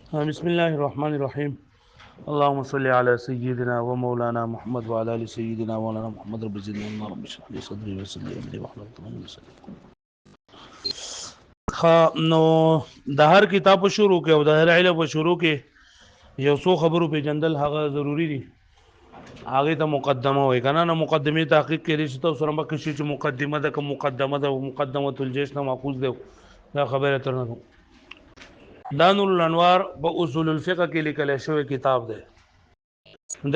بسم الله الرحمن الرحيم. اللهم صل على سيدنا ومولانا محمد وعلى ال سيدنا مولانا محمد. رب زدنا علما رب اشرح لي صدري ويسر لي امري واحلل عقدة من لساني. نو د هر کتاب شروع کې او د هر علم شروع کې یو څو خبرو په جندل هغه ضروری دي. هغه ته مقدمه وای کنه نه مقدمه تحقیق کې رښتیا تاسو سره مکه شي چې مقدمه ده کوم مقدمه ده او مقدمه الجيش نه ماخوذ ده. دا خبره ترنه دانور الانوار په اصول الفقه کې لیکل شوی کتاب ده.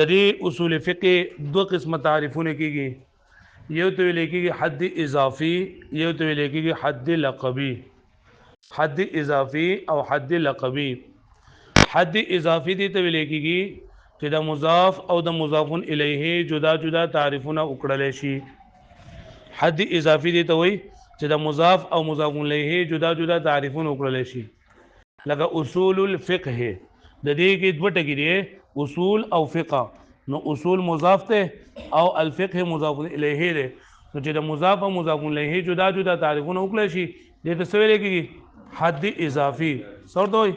د دې اصول فقه دوه قسمه تعریفونه کیږي. یو ته لیکيږي حد اضافي، یو ته لیکيږي حد لقبي. حد اضافي او حد لقبي. حد اضافي دي ته لیکيږي چې د مضاف او د مضاف الیه جدا جدا تعریفونه وکړل شي. حد اضافي دي ته وایي چې د مضاف او مضاف الیه جدا جدا تعریفونه وکړل شي. لکه اصول الفقه د دې کې دوه ټکي دي، اصول او فقه. نو اصول مضاف ته او الفقه مضاف الیه ده. نو چې د مضاف او مضاف الیه جدا جدا تعریفونه وکړل شي دې ته څه ویل کېږي؟ حد اضافي. څه ورته وایي؟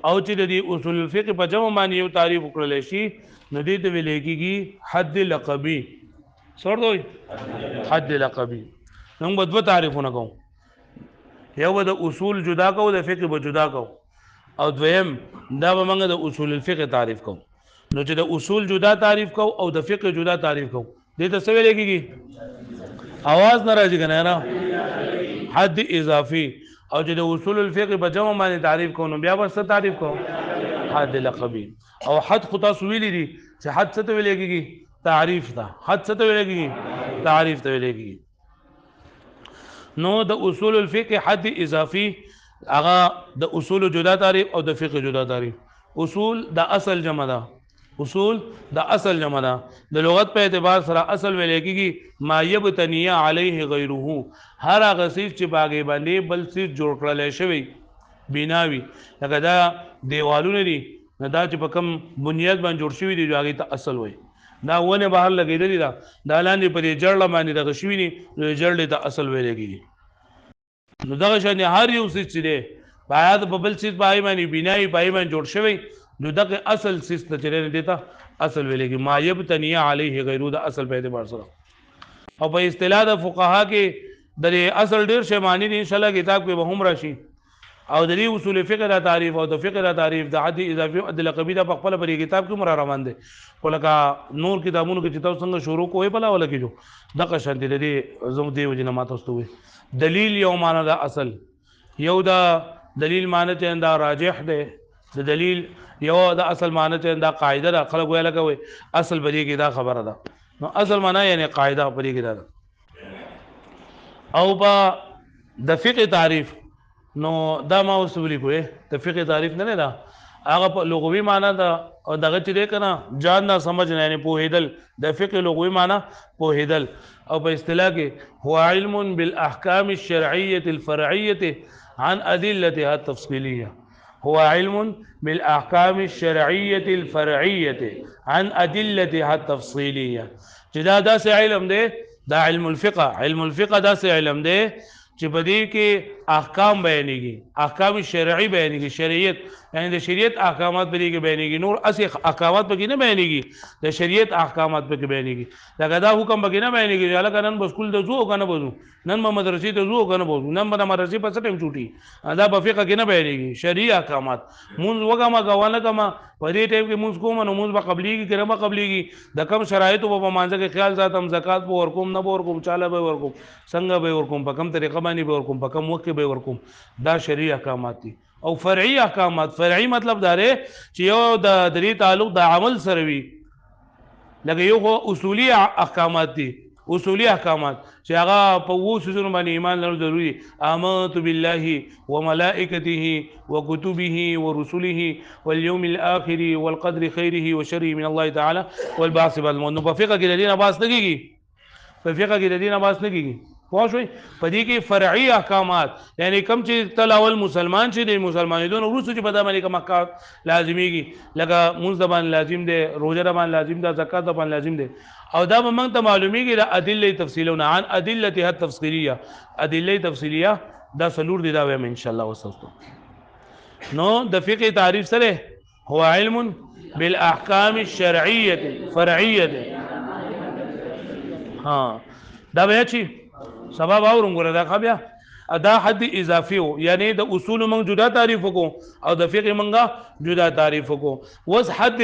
او چې د دې اصول الفقه په جمع باندې یو تعریف وکړل شي نو دې ته ویل کېږي حد لقبي. څه ورته وایي؟ حد لقبي. نو موږ دوه تعریفونه کوو، یو به د اصول جدا کوو، د فقه به جدا کوو، او دویم دا به موږ د اصول الفقه تعریف کوو. نو چې د اصول جدا تعریف کوو او د فقه جدا تعریف کوو دې ته څه ویل کېږي؟ اواز نه راځي کنه نه حد اضافي. او چې د اصول الفقه په جمع باندې تعریف کوو نو بیا به څه تعریف کوو؟ حد لقبي. او حد خو تاسو ویلي دي چې حد څه ته ویل کېږي؟ تعریف ته. حد څه ته ویل کېږي؟ تعریف ته ویل کېږي. نو د اصول الفقه حد اضافي هغه د اصول جدا تعریف او د فقه جدا تعریف. اصول د اصل جمع ده. اصول د اصل جمع ده. د لغت په اعتبار سره اصل ویل کېږي ما یبتنی علیه غیره، هر هغه څه چې باغې باندې بل څه جوړ کړل شوی بناوي. لکه دا دیوالونه دي نه، دا چې په کوم بنیاد باندې جوړ شوی دي هغه ته اصل وایي. دا ونه بهر لګېدلی ده، دا لاندې په دې جړله باندې دغه شوي دي نو جړلې ته اصل ویل کېږي. نو دغه شان هر یو څیز چې دی باید په بل څیز پای باندې بنایي پای باندې جوړ شوی نو دغه اصل څیز ته چې دی ته اصل ویل کېږي. ما یبتنی علیه غیره د اصل په اعتبار سره. او په اصطلاح د فقها کې د اصل ډېر شی معنی دي، انشاءالله کتاب کې به هم راشي. او د دې اصول فقه دا تعریف او د فقه دا تعریف د حد اضافي او د لقبي دا په خپل په کتاب کې مر روان دي. خو لکه نور کتابونو کې چې تاسو څنګه شروع کوی بلا ولا کېجو دغه شانتي د دې زم دی وجنه ماته واستوي. دلیل یو معنی دا اصل، یو دا دلیل معنی چې دا راجح ده، د دلیل یو دا اصل معنی چې دا قاعده ده. خلک ویل کوي اصل بری کې دا خبره ده. نو اصل معنی یعنی قاعده بری کې ده. او با د فقه تعریف نو دا ما وسولي کوی د فقه تعریف نه ده، هغه په لغوي معنی ده او دغه چې ده کنه جان نه سمجھ نه یعنی پوهیدل. د فقه لغوي معنی پوهیدل. او په اصطلاح کې هو علم بالاحکام الشرعيه الفرعيه عن ادلتها التفصيليه. هو علم بالاحکام الشرعيه الفرعيه عن ادلتها التفصيليه. چې دا داسې علم دی، دا علم الفقه. علم الفقه داسې علم دی چې په دې کې احکام بیانېږي، احکام شرعي بیانېږي، شریعت یعنی د شریعت احکامات په دې کې بیانېږي. نور اصلي احکامات پکې نه بیانېږي، د شریعت احکامات پکې بیانېږي. لکه دا حکم پکې نه بیانېږي چې لکه نن به سکول ته ځو کنه بوزو، نن به مدرسې ته ځو کنه بوزو، نن به مدرسې په څه ټیم چوټي. دا په فقه کې نه بیانېږي. شرعي احکامات مونږ وګما غوانه کما په دې ټیم کې مونږ کوم نو مونږ به قبليږي کنه به قبليږي. د کم شرایطو په مانځه کې خیال ساتم، زکات به ورکوم نه به ورکوم، چاله به ورکوم، څنګه به ورکوم، په کوم طریقه باندې به ورکوم، په کوم وخت کې به ورکوم. دا شرعي احکامات دي. او فرعي احکامات، فرعي مطلب دا دی چې یو د دې تعلق د عمل سره وي. لکه یو خو اصولي احکامات دي، اصولي احکامات چې هغه په وو سيزونو باندې ایمان لرل ضروري. آمنت بالله وملائکته وكتبه ورسله واليوم الاخر والقدر خيره وشره من الله تعالى والبعث بعد الموت. نو په فقه کې د دې نه باس نه کیږي، په فقه کې د دې نه باس نه کیږي. پوه شئ په دې کې فرعي احکامات یعنی کم چې تلاول مسلمان چې د مسلمانېدون وروسته چې په دې باندې کوم احکام لازميږي، لکه مونږ د باندې لازم دي، روزه د باندې لازم ده، زکات د باندې لازم دي. او دا به موږ ته معلومیږي د ادله تفصیلونه عن ادلتها التفصیلیه. ادله تفصیلیه دا سلور دي دا وایم ان شاء الله وسوستو. نو د فقه تعریف سره هو علم بالاحکام الشرعيه فرعيه. ها دا بیا چی سبب اورم ګره دا بیا دا حد اضافي وو یعنی د اصول من جدا تعریف کو او د فقه منګه جدا تعریف کو. وس حد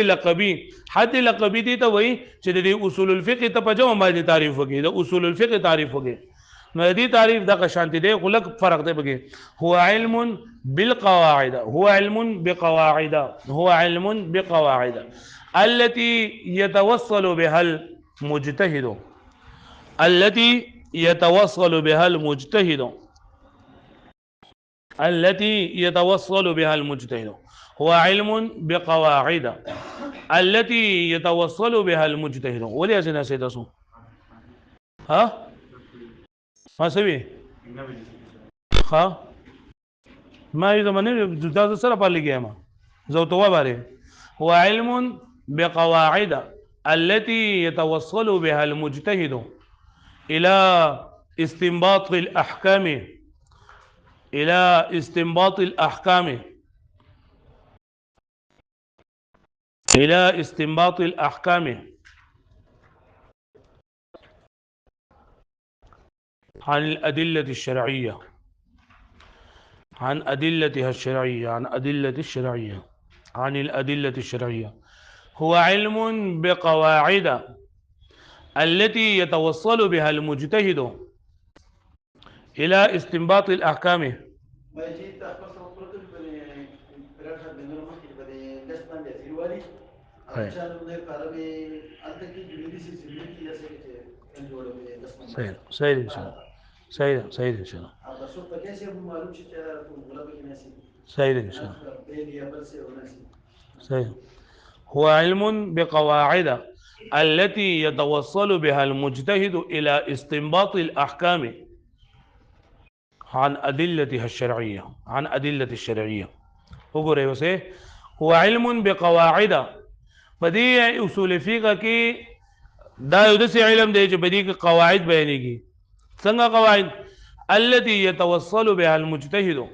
لقبی دي ته وای چې د اصول الفقه ته په جمع باندې تعریف وکي د اصول الفقه تعریف وکي نو دې تعریف د شانتی دی غلق فرق دی بګي. هو علم بالقواعد هو علم بقواعد التي يتوصل بها المجتهد التي يتوصل بها المجتهد هو علم بقواعد التي يتوصل بها المجتهد. ولي ازنا سيدسو ها ما سوي ها ما اذا من جدا سره پالي گیا زو تو باره. هو علم بقواعد التي يتوصل بها المجتهد إلى استنباط الأحكام عن الأدلة الشرعية عن الأدلة الشرعية. هو علم بقواعد التي يتوصل بها المجتهد إلى استنباط الأحكام. هو علم بقواعد التي يتوصل بها المجتهد إلى استنباط الأحكام عن أدلتها الشرعية. وګورئ وسه هو علم بقواعد بدی اصول فقه کې دا یو داسې علم دی چې بدی کې قواعد بیانېږي. څنګه قواعد؟ التي يتوصل بها المجتهد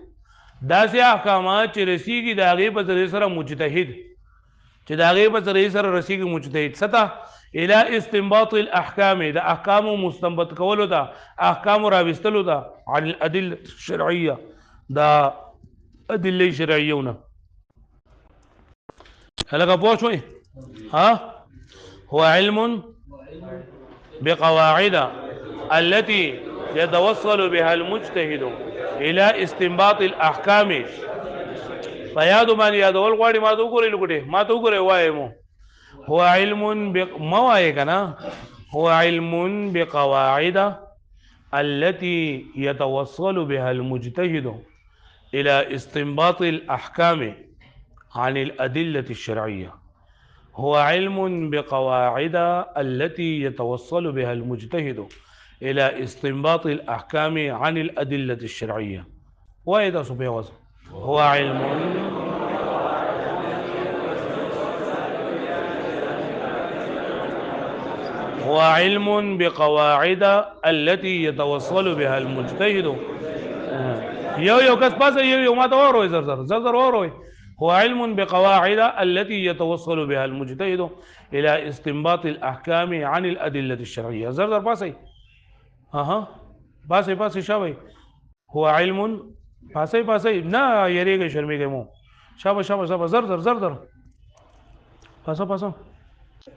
داسې احکامات چې رسیږي د هغې په ذریعه سره مجتهد چې د هغې په ذریعه سره رسیږي مجتهد ستا الى استنباط الاحکام د احکامو مستنبط کولو ته احکامو راوستلو ته عن الادله الشرعيه دا ادله شرعیونه. هلکه پوه شوئ ها. هو علم بقواعد التي يتوصل بها المجتهد الى استنباط الاحكام. فیاد باندې یادول غواړي ما ته وګورئ لګوټې ما ته وګورئ وایم هو علم موایې کنه. هو علم بقواعد التي يتوصل بها المجتهد الى استنباط الاحكام عن الادله الشرعيه. هو علم بقواعد التي يتوصل بها المجتهد الى استنباط الاحكام عن الادله الشرعيه. واذا صبي هو علم بقواعد التي يتوصل بها المجتهد. يو كس باس يو ما توروي زر وروي. هو علم بقواعد التي يتوصل بها المجتهد الى استنباط الاحكام عن الادله الشرعيه. زر باسي ها باسي شابي. هو علم باسي نا يريګه شرمېږي مو شابه زر باسا.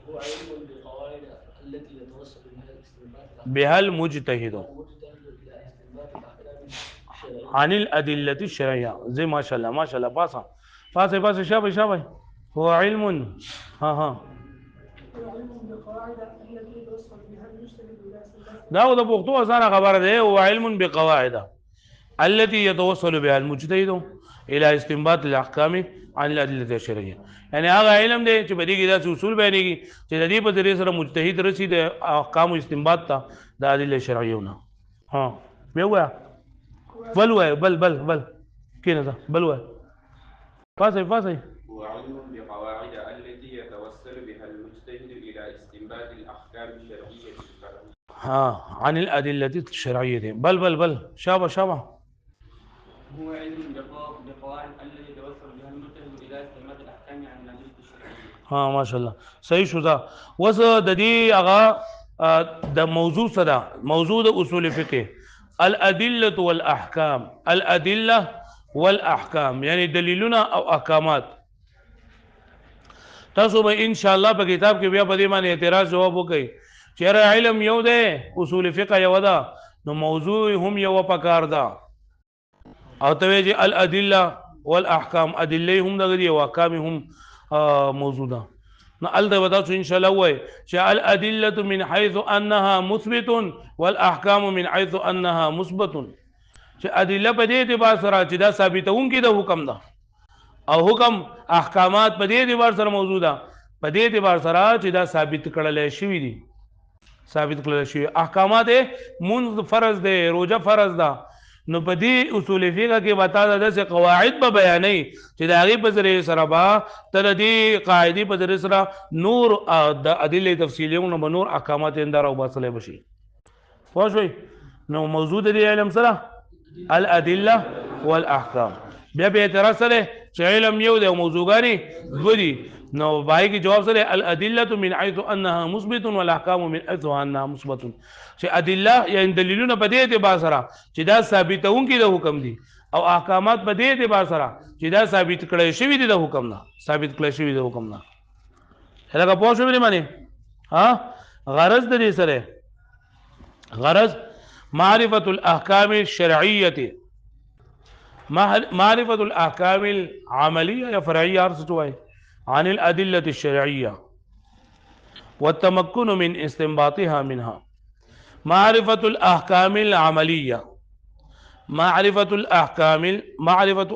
هو علم بقواعد التي يتوصل بها المجتهد عن الأدلة الشرعية. زي ما شاء الله باسا شابه. هو علم ها دا د پښتو اسانه خبره ده. هو علم بقواعد التي يتوصل بها المجتهد الى استنباط الاحكام عن الادله الشرعيه. يعني هغه علم دی چې په دې کې داسې اصول بیانېږي چې د دې په ذریعه سره مجتهد رسي د احکامو استنباط ته د ادله شرعیونه. ها بیا وایه بل وایه بل کینه ده بل وایه فاسي. هو علم بقواعد التي يتوصل بها المجتهد الى استنباط الاحكام الشرعيه عن الادله الشرعيه. بل شابه. هو علم بقواعد التي يتوصل بها المجتهد إلى استنباط الأحكام عن الأدلة الشرعية. ها ماشاءالله صحیح شو دا وس د دې هغه د موضوع سره موضوع د اصول فقه الادله والاحکام الادله والاحکام یعنی دلیلونه او احکامات تاسو به ان شاء الله په کتاب کې بیا په دې باندې اعتراض جواب وکړئ چې علم یو دی اصول فقه یو ده نو موضوع هم یو پکار ده او ته چې الادله والاحکام ادله هم دغه دي او احکام هم موضوع ده نو الته ودا ان شاء الله وای چې الادله من حيث انها مثبت والاحکام من حيث انها مثبت چې ادله په دې اعتبار سره چې دا ثابتون کې د حکم ده او حکم احکامات په دې اعتبار سره موضوع ده په دې اعتبار سره چې دا ثابت کړل شوی دي ثابت کړل شوی احکامات منځ فرض ده روزه فرض ده نو په دې اصول فقه کې وتا د قواعد به بیانې چې د هغه په ذریعه سره با تر دې قاعده په ذریعه سره نور د ادله تفصیلیونه به نور احکامات اندار او باسل بشي خو شوي نو موجود دی علم سره الادله والاحکام بیا به اعتراض سره چې علم یو دی او موضوعګانی دوی نو بای کی جواب سره الادله من حيث انها مثبت والاحکام من حيث انها مثبت چې ادله یا دلیلونه په دې اعتبار سره چې دا ثابتون کې د حکم دي او احکامات په دې اعتبار سره چې دا ثابت کړی شوی دي د حکم نه ثابت کړی شوی د حکم نه هغه پوه شو معنی ها غرض د دې سره غرض معرفه الاحکام الشرعيه معرفه الاحکام العمليه یا فرعيه ارسطوي عن الادله الشرعيه والتمكن من استنباطها منها معرفة الأحكام العملية معرفة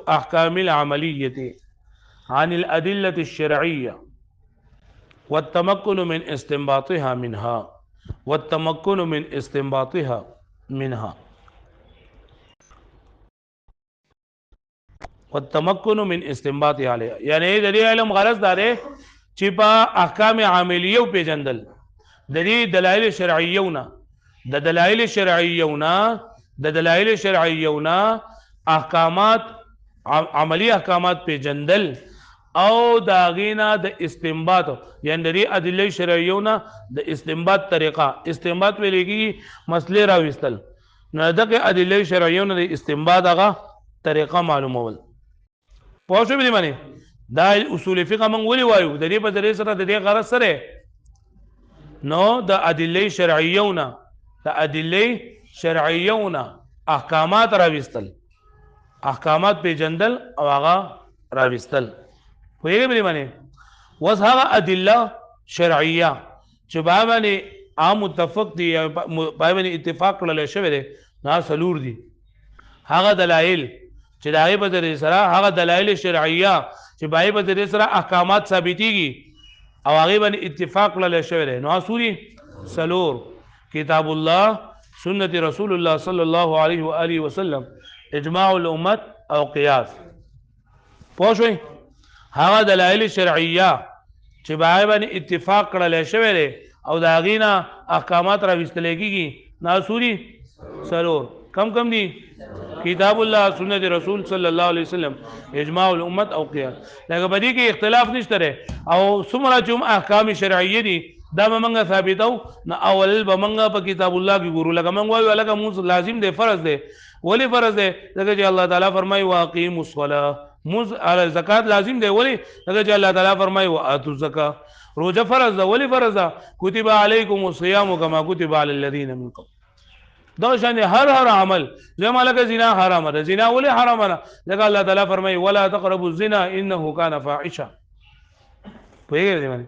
أحكام العملية عن الأدلة الشرعية والتمكن من استنباطها منها عليها يعني د دې علم غرض داره چې په احکام عملیه پیژندل د دې دلایل شرعیونه د دلایل شرعیونه احکامات عملی احکامات پیژندل او داغینا د استنباط یعنی د ادله شرعیونه د استنباط طریقه استنباط ویلېږي مسلې راوستل نو دغه ادله شرعیونه د استنباط هغه طریقه معلومول پوه شو به معنی دا اصول فقه موږ ولي وایو د دې په ذریعہ سره د دې غرض سره نو د ادله شرعیونه احکامات راوستل احکامات پیژندل او هغه راوستل ویګه به معنی وس هغه ادله شرعیه چې باندې عام متفق دي باندې اتفاق کړل شوی دی نه سلور دي هغه دلایل چې دغه په ذریعہ سره هغه دلایل شرعیه چې بای په ذریعہ سره احکامات ثابتيږي او هغه باندې اتفاق کړل شوی دی نو سوري سلور کتاب الله سنت رسول الله صلی الله علیه و آله وسلم اجماع الامت او قیاس پوه شئ هغه دلایل شرعیه چې بای باندې اتفاق کړل شوی دی او دا غینا احکامات را وستلېږي ناسوري سلور کم دي کتاب الله سنت رسول صلی الله علیه وسلم اجماع الامت او قیاس لکه بدی کې اختلاف نشته او څومره چې احکام شرعیه دي دا موږ ثابتو نه اول به موږ په کتاب الله کې ګورو لکه موږ وایو لکه موږ لازم دی فرض دی ولی فرض دی لکه چې الله تعالی فرمایي واقیموا الصلاه موږ علی زکات لازم دی ولی لکه چې الله تعالی فرمایي واتوا الزکات روزه فرض ده ولی فرض ده کتب علیکم الصیام کما کتب علی الذین من قبل دا شان هر عمل زما لکه زنا حرام ده زنا ولی حرام ده لکه الله تعالی فرمایي ولا تقربوا الزنا انه كان فاحشا پوهیږئ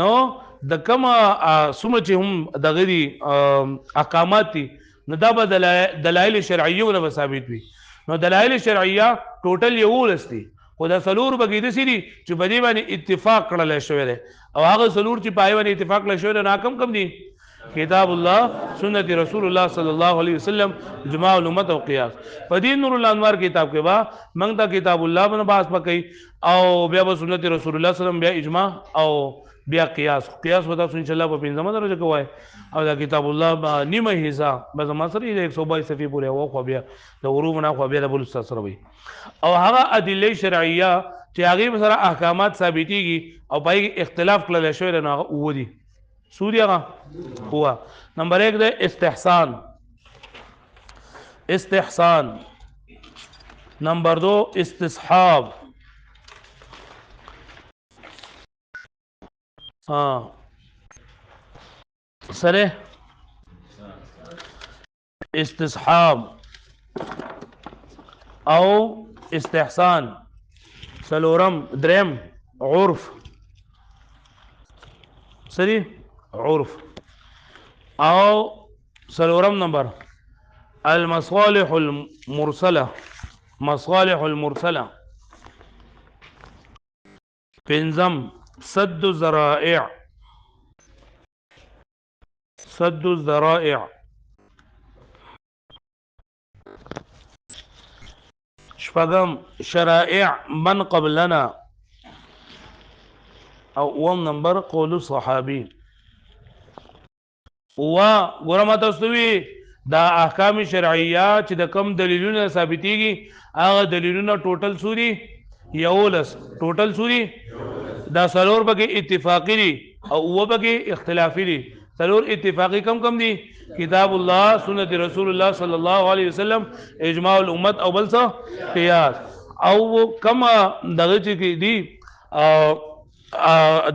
نو د کما سمه چې هم دغه دي احکامات دي نو دا به دلایل شرعیه ولا ثابت وي نو دلایل شرعیه ټوټل یو لستي خو دا سلور بګی دي سړي چې په دې باندې اتفاق کړل شوی دی او هغه سلور چې پای باندې اتفاق کړل شوی دی ناکم کم دي کتاب الله سنت رسول الله صلی الله علیه وسلم اجماع الامت او قیاس په دې نور الانوار کتاب کې با موږ ته کتاب الله باندې بحث وکړي او بیا به سنت رسول الله صلی الله علیه وسلم بیا اجماع او بیا قیاس ودا ان شاء الله په پنځمه درجه کوی او دا کتاب الله نیمه حصہ بس ما سره 122 صفحې پورې او خو بیا د غروب نه خو بیا د بل سره وي او هغه ادله شرعیه چې هغه سره احکامات ثابتيږي او پای کې اختلاف کړل شوی نه هغه ودی سوري هغه هوا نمبر 1 ده استحسان نمبر 2 استصحاب سره استصحاب او استحسان سلورم درم عرف سری عرف او سلورم نمبر المصالح المرسله مصالح المرسله پنځم سد الذرائع شپږم شرائع من قبلنا او اوم نمبر قول الصحابي ګورم تاسو دا احکام شرعیه چې د کم دلیلونه ثابتېږي هغه دلیلونه ټوټل سوري یولس ټوټل سوري دا سلور بګي اتفاقی دي او و بګي اختلافي دي سلور اتفاقی کم دي کتاب الله سنت رسول الله صلی الله علیه وسلم اجماع الامت او بل څه قیاس او کما دغه چې دي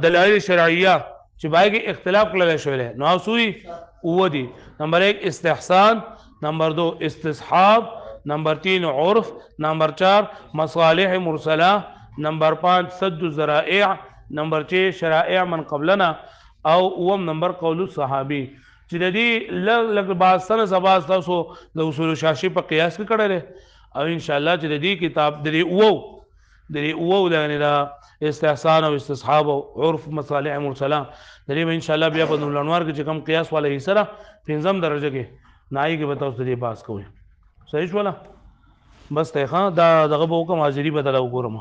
دلایل شرعیه چې باقي اختلاف کړل شوی نو سوري و دي نمبر 1 استحسان نمبر 2 استصحاب نمبر 3 عرف نمبر 4 مصالح مرسله نمبر 5 سد الذرائع نمبر 6 شرائع من قبلنا او اوم نمبر قول الصحابي چې د دې لږ بعض سره سباز تاسو د اصول شاشي په قیاس کې کړل او ان شاء الله چې د دې کتاب د دې او د استحسان او استصحاب او عرف مصالح مرسله د دې ان شاء الله بیا په نور انوار کې چې کم قیاس والا هي سره پنځم درجه کې نای کې بتاو ته دې پاس کوی صحیح ولا بس ته ها دا دغه به کوم حاضری بدل وګورم